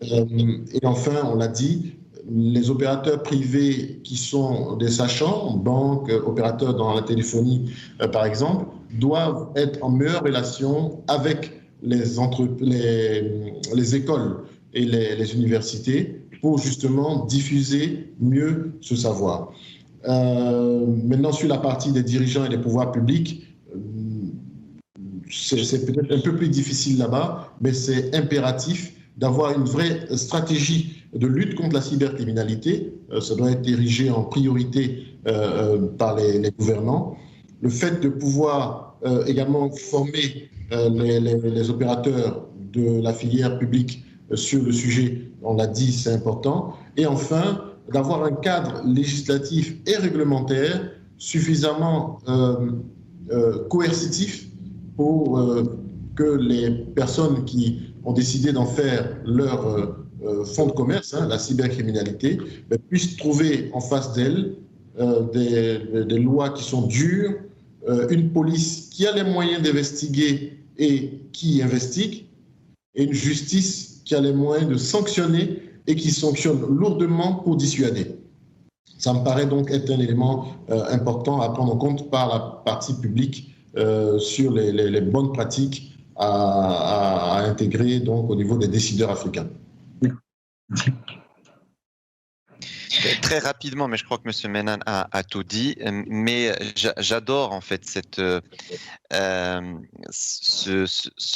Et enfin, on l'a dit, les opérateurs privés qui sont des sachants, banques, opérateurs dans la téléphonie par exemple, doivent être en meilleure relation avec les écoles et les universités pour justement diffuser mieux ce savoir. Maintenant, sur la partie des dirigeants et des pouvoirs publics, c'est peut-être un peu plus difficile là-bas, mais c'est impératif d'avoir une vraie stratégie de lutte contre la cybercriminalité. Ça doit être érigé en priorité par les gouvernants. Le fait de pouvoir également former les opérateurs de la filière publique sur le sujet, on l'a dit, c'est important. Et enfin, d'avoir un cadre législatif et réglementaire suffisamment coercitif pour que les personnes qui ont décidé d'en faire leur fonds de commerce, la cybercriminalité, puissent trouver en face d'elles des lois qui sont dures, une police qui a les moyens d'investiguer et qui investigue, et une justice qui a les moyens de sanctionner et qui sanctionne lourdement pour dissuader. Ça me paraît donc être un élément important à prendre en compte par la partie publique sur les bonnes pratiques à intégrer donc au niveau des décideurs africains. Très rapidement, mais je crois que M. Menan a tout dit, mais j'adore en fait ce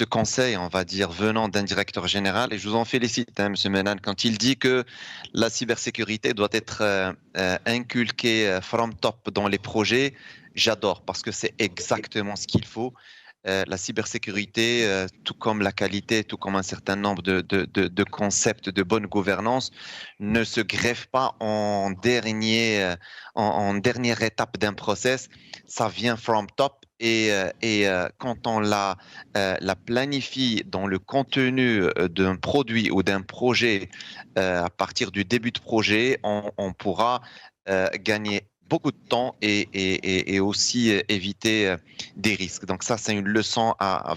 conseil, on va dire, venant d'un directeur général, et je vous en félicite, M. Menan, quand il dit que la cybersécurité doit être inculquée from top dans les projets. J'adore, parce que c'est exactement ce qu'il faut. La cybersécurité, tout comme la qualité, tout comme un certain nombre de concepts de bonne gouvernance, ne se greffe pas en dernière étape d'un process. Ça vient from top et quand on la planifie dans le contenu d'un produit ou d'un projet, à partir du début de projet, on pourra gagner beaucoup de temps et aussi éviter des risques. Donc ça, c'est une leçon à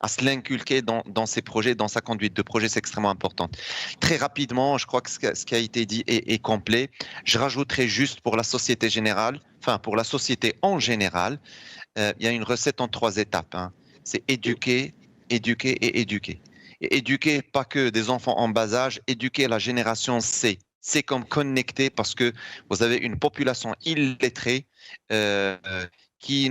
se l'inculquer dans ses projets, dans sa conduite de projet, c'est extrêmement important. Très rapidement, je crois que ce qui a été dit est complet. Je rajouterai juste pour la société générale, enfin pour la société en général, il y a une recette en 3 étapes. C'est éduquer, éduquer et éduquer. Et éduquer pas que des enfants en bas âge, éduquer la génération C. C'est comme connecter parce que vous avez une population illettrée qui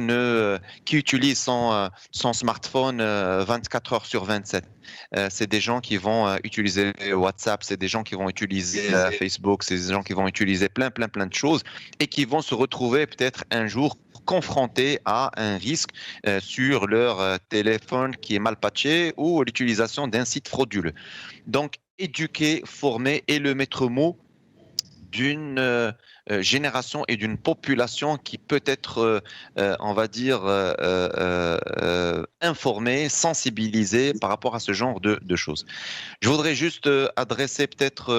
utilise son smartphone 24 heures sur 27. C'est des gens qui vont utiliser WhatsApp, c'est des gens qui vont utiliser Facebook, c'est des gens qui vont utiliser plein de choses et qui vont se retrouver peut-être un jour confrontés à un risque sur leur téléphone qui est mal patché ou l'utilisation d'un site frauduleux. Donc, éduquer, former est le maître mot d'une génération et d'une population qui peut être, on va dire, informée, sensibilisée par rapport à ce genre de choses. Je voudrais juste adresser peut-être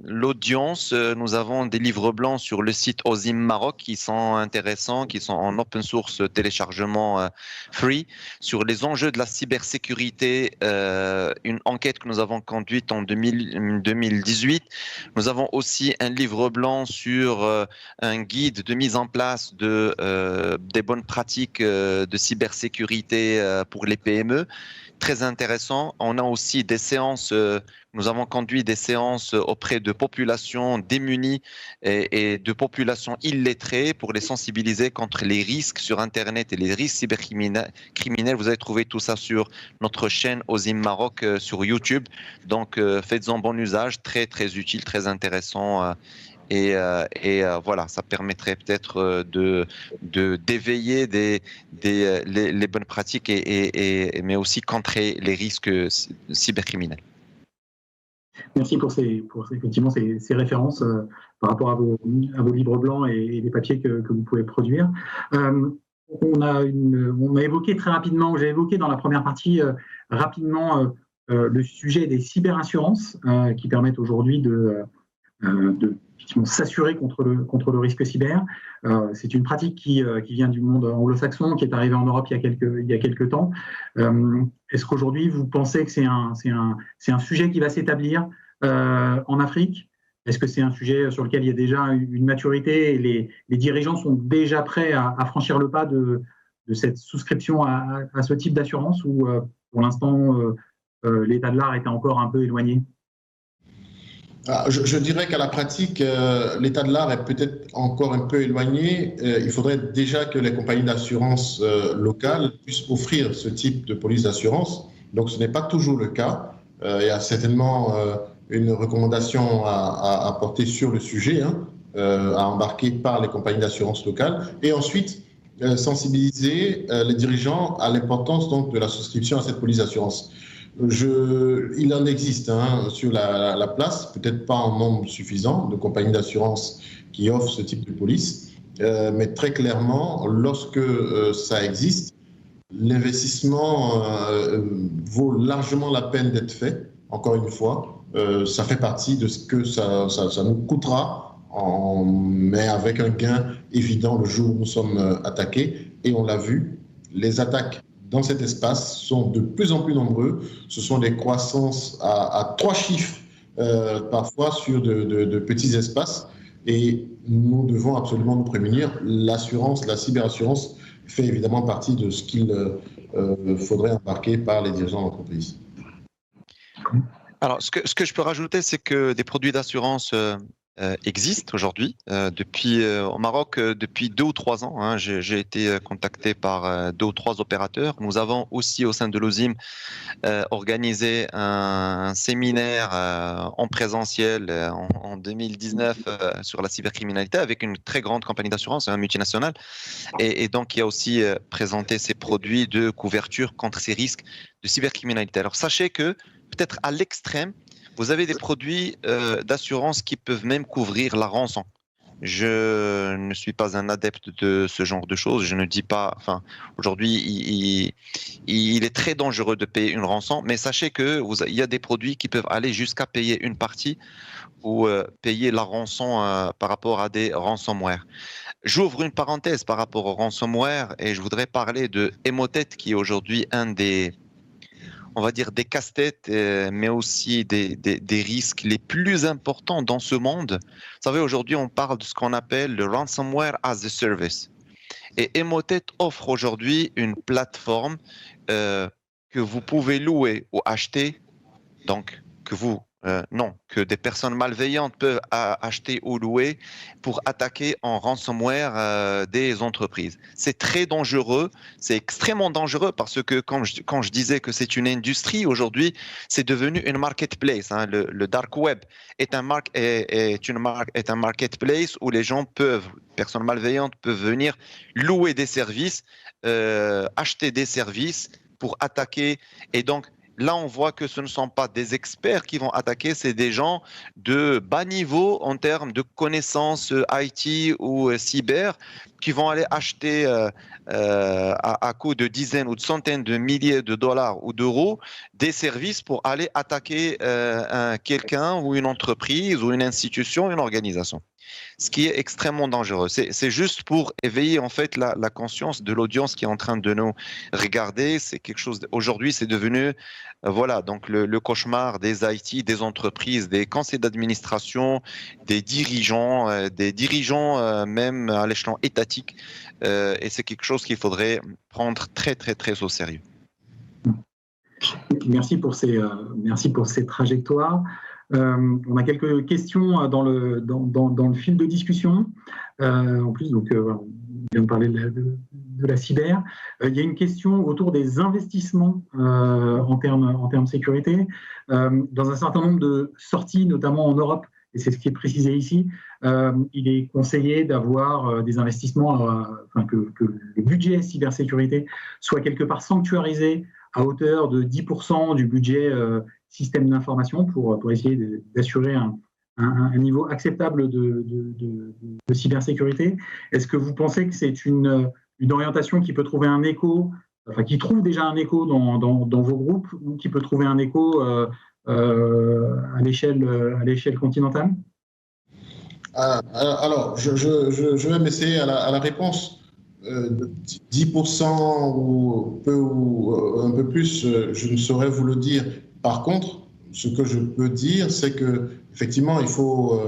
l'audience. Nous avons des livres blancs sur le site OSIM Maroc qui sont intéressants, qui sont en open source téléchargement free, sur les enjeux de la cybersécurité, une enquête que nous avons conduite en 2018. Nous avons aussi un livre blanc sur un guide de mise en place des bonnes pratiques de cybersécurité pour les PME. Très intéressant. On a aussi des séances, nous avons conduit des séances auprès de populations démunies et de populations illettrées pour les sensibiliser contre les risques sur Internet et les risques cybercriminels. Vous allez trouver tout ça sur notre chaîne OSIM Maroc sur YouTube. Donc, faites-en bon usage, très utile, très intéressant. Voilà, ça permettrait peut-être d'éveiller les bonnes pratiques mais aussi contrer les risques cybercriminels. Merci pour effectivement ces références par rapport à vos livres blancs et les papiers que vous pouvez produire. On a évoqué très rapidement, j'ai évoqué dans la première partie rapidement le sujet des cyberassurances qui permettent aujourd'hui de s'assurer contre le risque cyber. C'est une pratique qui vient du monde anglo-saxon, qui est arrivée en Europe il y a quelques temps. Est-ce qu'aujourd'hui, vous pensez que c'est un sujet qui va s'établir en Afrique? Est-ce que c'est un sujet sur lequel il y a déjà une maturité et les dirigeants sont déjà prêts à franchir le pas de cette souscription à ce type d'assurance, ou pour l'instant, l'état de l'art était encore un peu éloigné? Je dirais qu'à la pratique, l'état de l'art est peut-être encore un peu éloigné. Il faudrait déjà que les compagnies d'assurance locales puissent offrir ce type de police d'assurance. Donc, ce n'est pas toujours le cas. Il y a certainement une recommandation à porter sur le sujet, à embarquer par les compagnies d'assurance locales. Et ensuite, sensibiliser les dirigeants à l'importance donc de la souscription à cette police d'assurance. Il en existe sur la place, peut-être pas en nombre suffisant de compagnies d'assurance qui offrent ce type de police, mais très clairement, lorsque ça existe, l'investissement vaut largement la peine d'être fait. Encore une fois, ça fait partie de ce que ça nous coûtera, mais avec un gain évident le jour où nous sommes attaqués. Et on l'a vu, les attaques dans cet espace sont de plus en plus nombreux. Ce sont des croissances à 3 chiffres parfois sur de petits espaces. Et nous devons absolument nous prémunir. L'assurance, la cyberassurance fait évidemment partie de ce qu'il faudrait embarquer par les dirigeants d'entreprise. Alors, ce que je peux rajouter, c'est que des produits d'assurance existent aujourd'hui. Au Maroc, depuis 2 ou 3 ans, j'ai été contacté par 2 ou 3 opérateurs. Nous avons aussi, au sein de l'OSIM, organisé un séminaire en présentiel en 2019 sur la cybercriminalité avec une très grande compagnie d'assurance, multinationale. Et donc, il y a aussi présenté ces produits de couverture contre ces risques de cybercriminalité. Alors, sachez que peut-être à l'extrême, vous avez des produits d'assurance qui peuvent même couvrir la rançon. Je ne suis pas un adepte de ce genre de choses. Je ne dis pas. Enfin, aujourd'hui, il est très dangereux de payer une rançon, mais sachez que il y a des produits qui peuvent aller jusqu'à payer une partie ou payer la rançon par rapport à des ransomware. J'ouvre une parenthèse par rapport au ransomware et je voudrais parler de Emotet, qui est aujourd'hui un des, on va dire, des casse-têtes, mais aussi des risques les plus importants dans ce monde. Vous savez, aujourd'hui, on parle de ce qu'on appelle le ransomware as a service. Et Emotet offre aujourd'hui une plateforme que vous pouvez louer ou acheter, donc que des personnes malveillantes peuvent acheter ou louer pour attaquer en ransomware des entreprises. C'est très dangereux, c'est extrêmement dangereux parce que quand je disais que c'est une industrie, aujourd'hui, c'est devenu une marketplace. Le dark web est un marketplace où les gens personnes malveillantes peuvent venir louer des services, acheter des services pour attaquer. Et donc, là, on voit que ce ne sont pas des experts qui vont attaquer, c'est des gens de bas niveau en termes de connaissances IT ou cyber qui vont aller acheter à coût de dizaines ou de centaines de milliers de dollars ou d'euros des services pour aller attaquer quelqu'un ou une entreprise ou une institution, une organisation. Ce qui est extrêmement dangereux. C'est juste pour éveiller en fait la conscience de l'audience qui est en train de nous regarder. C'est quelque chose. Aujourd'hui, c'est devenu donc le cauchemar des IT, des entreprises, des conseils d'administration, des dirigeants même à l'échelon étatique. Et c'est quelque chose qu'il faudrait prendre très très très au sérieux. Merci pour ces trajectoires. On a quelques questions dans le fil de discussion. En plus, donc, on vient de parler de la cyber. Il y a une question autour des investissements en termes sécurité. Dans un certain nombre de sorties, notamment en Europe, et c'est ce qui est précisé ici, il est conseillé d'avoir des investissements, que le budget cybersécurité soit quelque part sanctuarisé à hauteur de 10% du budget système d'information pour essayer d'assurer un niveau acceptable de cybersécurité. Est-ce que vous pensez que c'est une orientation qui peut trouver un écho, qui trouve déjà un écho dans vos groupes, ou qui peut trouver un écho à l'échelle continentale? Alors, je vais m'essayer à la réponse. 10% ou un peu plus, je ne saurais vous le dire. Par contre, ce que je peux dire, c'est que effectivement, il faut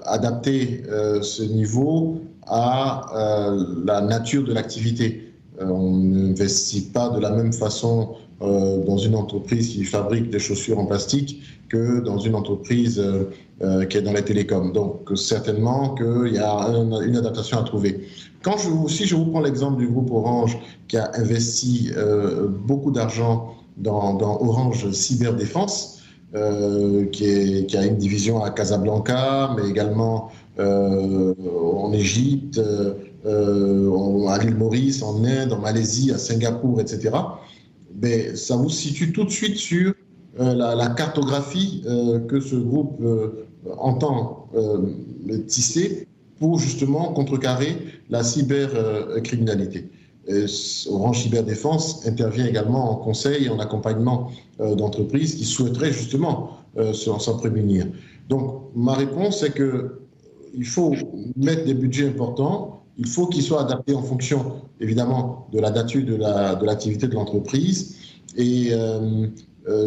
adapter ce niveau à la nature de l'activité. On n'investit pas de la même façon dans une entreprise qui fabrique des chaussures en plastique que dans une entreprise qui est dans les télécoms. Donc, certainement qu'il y a une adaptation à trouver. Si je vous prends l'exemple du groupe Orange qui a investi beaucoup d'argent dans Orange Cyberdéfense, qui a une division à Casablanca, mais également en Égypte, à l'île Maurice, en Inde, en Malaisie, à Singapour, etc. Mais ça vous situe tout de suite sur la cartographie que ce groupe entend tisser pour justement contrecarrer la cybercriminalité. Orange Cyberdéfense intervient également en conseil et en accompagnement d'entreprises qui souhaiteraient justement s'en prémunir. Donc, ma réponse, c'est qu'il faut mettre des budgets importants, il faut qu'ils soient adaptés en fonction, évidemment, de la nature de l'activité de l'entreprise. Et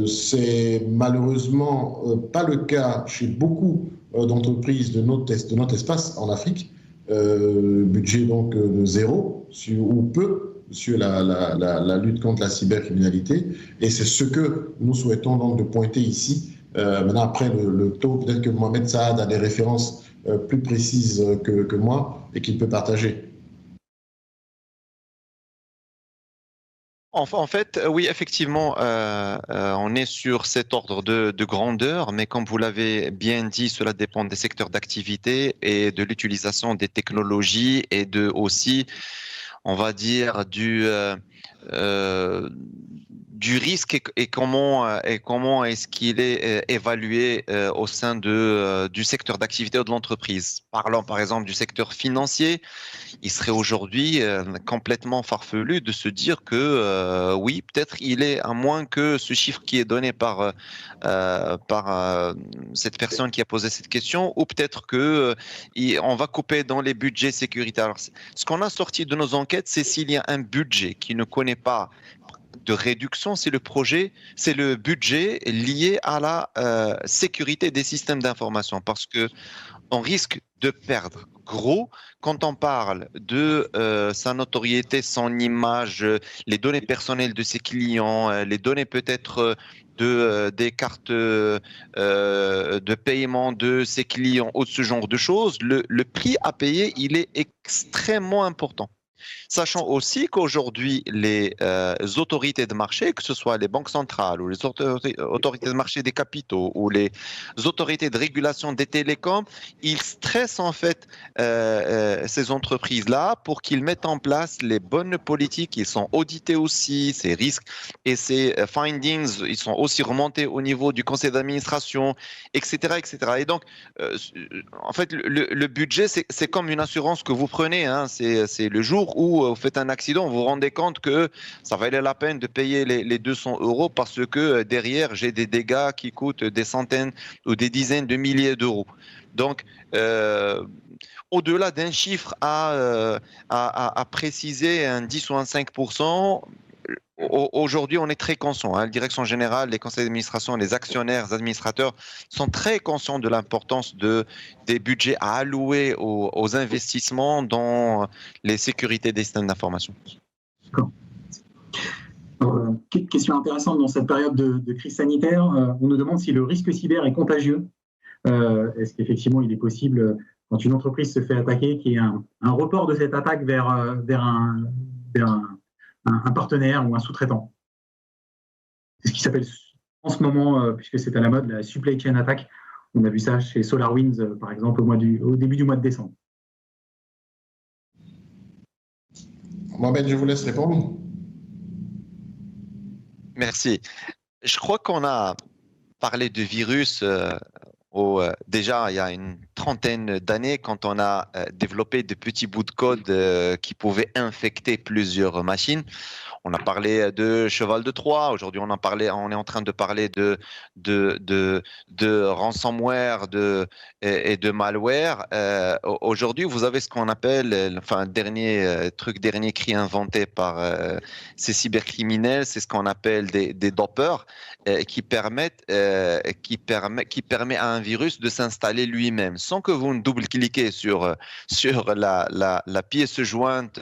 c'est malheureusement pas le cas chez beaucoup d'entreprises de notre espace en Afrique. Budget donc de zéro ou peu sur la lutte contre la cybercriminalité, et c'est ce que nous souhaitons donc de pointer ici. Maintenant, après le taux, peut-être que Mohamed Saad a des références plus précises que moi et qu'il peut partager. En fait, oui, effectivement, on est sur cet ordre de grandeur, mais comme vous l'avez bien dit, cela dépend des secteurs d'activité et de l'utilisation des technologies et aussi, on va dire, du risque et comment est-ce qu'il est évalué au sein du secteur d'activité de l'entreprise. Parlons par exemple du secteur financier, il serait aujourd'hui complètement farfelu de se dire que oui, peut-être il est à moins que ce chiffre qui est donné par cette personne qui a posé cette question, ou peut-être que on va couper dans les budgets sécuritaires. Alors, ce qu'on a sorti de nos enquêtes, c'est s'il y a un budget qui ne connaît pas de réduction, c'est le budget lié à la sécurité des systèmes d'information, parce que on risque de perdre gros quand on parle de sa notoriété, son image, les données personnelles de ses clients, les données peut-être des cartes de paiement de ses clients ou de ce genre de choses. Le prix à payer, il est extrêmement important. Sachant aussi qu'aujourd'hui, les autorités de marché, que ce soit les banques centrales ou les autorités de marché des capitaux ou les autorités de régulation des télécoms, ils stressent en fait ces entreprises-là pour qu'ils mettent en place les bonnes politiques. Ils sont audités aussi, ces risques et ces findings, ils sont aussi remontés au niveau du conseil d'administration, etc., etc. Et donc, en fait, le budget, c'est comme une assurance que vous prenez, hein. C'est le jour où vous faites un accident, vous vous rendez compte que ça valait la peine de payer les 200 € parce que derrière, j'ai des dégâts qui coûtent des centaines ou des dizaines de milliers d'euros. Donc, au-delà d'un chiffre à préciser, un 10 ou un 5%, aujourd'hui, on est très conscient. La direction générale, les conseils d'administration, les actionnaires, les administrateurs sont très conscients de l'importance des budgets à allouer aux investissements dans les sécurités des systèmes d'information. Question intéressante dans cette période de crise sanitaire. On nous demande si le risque cyber est contagieux. Est-ce qu'effectivement, il est possible, quand une entreprise se fait attaquer, qu'il y ait un report de cette attaque vers un partenaire ou un sous-traitant? C'est ce qui s'appelle en ce moment, puisque c'est à la mode, la supply chain attack. On a vu ça chez SolarWinds, par exemple, au début du mois de décembre. Mohamed, je vous laisse répondre. Merci. Je crois qu'on a parlé de virus déjà il y a une trentaine d'années quand on a développé de petits bouts de code qui pouvaient infecter plusieurs machines. On a parlé de cheval de Troie. Aujourd'hui, on est en train de parler de ransomware et de malware. Aujourd'hui, vous avez ce qu'on appelle, dernier cri inventé par ces cybercriminels, c'est ce qu'on appelle des doppers qui permet à un virus de s'installer lui-même sans que vous ne double-cliquez sur la pièce jointe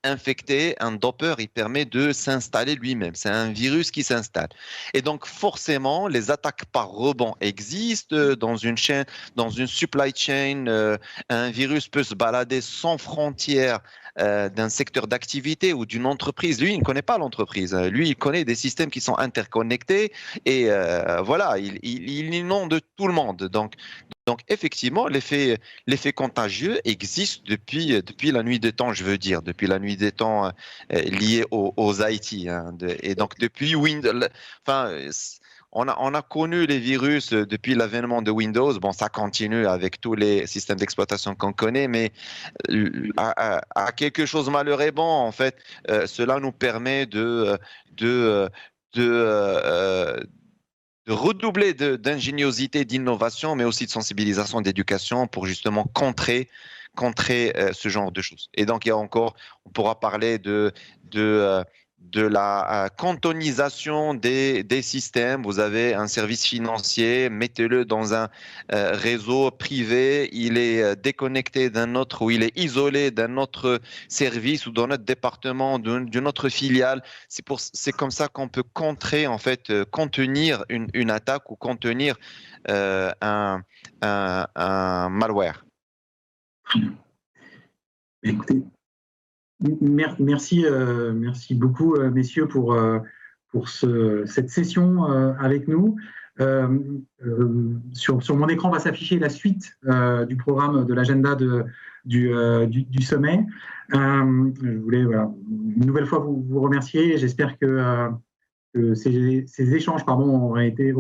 infectée. Un dopper, il permet de s'installer lui-même. C'est un virus qui s'installe. Et donc, forcément, les attaques par rebond existent dans une chaîne, dans une supply chain. Un virus peut se balader sans frontières d'un secteur d'activité ou d'une entreprise. Lui, il ne connaît pas l'entreprise. Lui, il connaît des systèmes qui sont interconnectés et voilà, il inonde tout le monde. Donc effectivement, l'effet contagieux existe depuis la nuit des temps, je veux dire, depuis la nuit des temps liés aux IT. Et donc depuis Windows, on a connu les virus depuis l'avènement de Windows. Bon, ça continue avec tous les systèmes d'exploitation qu'on connaît, mais à quelque chose malheur et bon, en fait, cela nous permet de redoubler d'ingéniosité, d'innovation, mais aussi de sensibilisation, d'éducation pour justement contrer ce genre de choses. Et donc, on pourra parler de la cantonisation des systèmes. Vous avez un service financier, mettez-le dans un réseau privé, il est déconnecté d'un autre ou il est isolé d'un autre service ou d'un autre département, d'une autre filiale. C'est comme ça qu'on peut contenir une attaque ou contenir un malware. Écoutez, merci beaucoup, messieurs, pour cette session avec nous. Sur mon écran va s'afficher la suite du programme de l'agenda du sommet. Je voulais une nouvelle fois vous remercier. J'espère que ces échanges auront été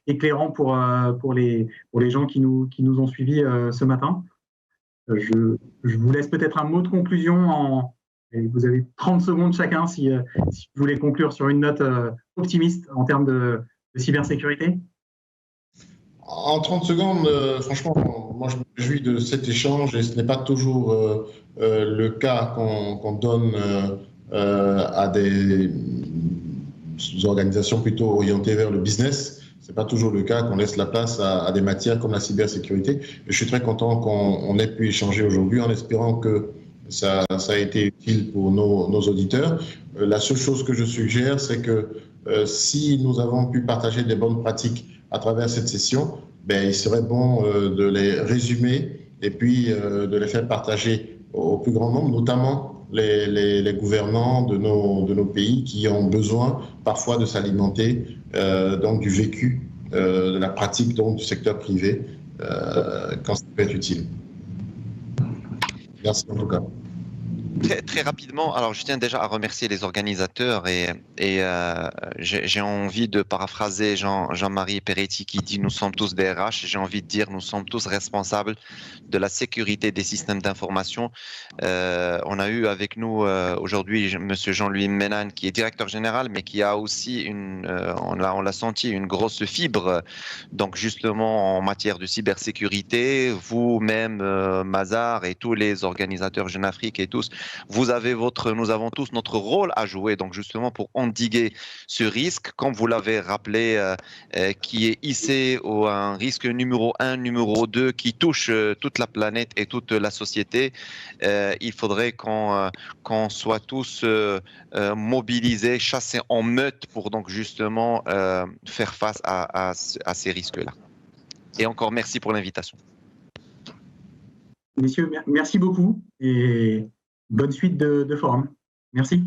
éclairants pour les gens qui nous ont suivis ce matin. Je vous laisse peut-être un mot de conclusion. Vous avez 30 secondes chacun si vous voulez conclure sur une note optimiste en termes de cybersécurité. En 30 secondes, franchement, moi je me réjouis de cet échange et ce n'est pas toujours le cas qu'on donne à des organisations plutôt orientées vers le business. Ce n'est pas toujours le cas qu'on laisse la place à des matières comme la cybersécurité. Je suis très content qu'on ait pu échanger aujourd'hui en espérant que ça a été utile pour nos auditeurs. La seule chose que je suggère, c'est que si nous avons pu partager des bonnes pratiques à travers cette session, il serait bon de les résumer et puis de les faire partager au plus grand nombre, notamment les gouvernants de nos pays qui ont besoin parfois de s'alimenter donc du vécu, de la pratique donc, du secteur privé quand ça peut être utile. Merci en tout cas. Très rapidement, alors je tiens déjà à remercier les organisateurs et j'ai envie de paraphraser Jean-Marie Peretti qui dit « Nous sommes tous des RH ». J'ai envie de dire « Nous sommes tous responsables de la sécurité des systèmes d'information ». On a eu avec nous aujourd'hui M. Jean-Louis Ménane qui est directeur général, mais qui a aussi on l'a senti, une grosse fibre, donc justement en matière de cybersécurité. Vous-même, Mazar et tous les organisateurs Jeune Afrique et tous, nous avons tous notre rôle à jouer, donc justement pour endiguer ce risque, comme vous l'avez rappelé, qui est hissé à un risque numéro 1, numéro 2, qui touche toute la planète et toute la société. Il faudrait qu'on soit tous mobilisés, chassés en meute pour donc justement faire face à ces risques-là. Et encore merci pour l'invitation. Messieurs, merci beaucoup et bonne suite de forum. Merci.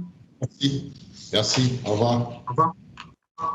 Merci. Au revoir. Au revoir.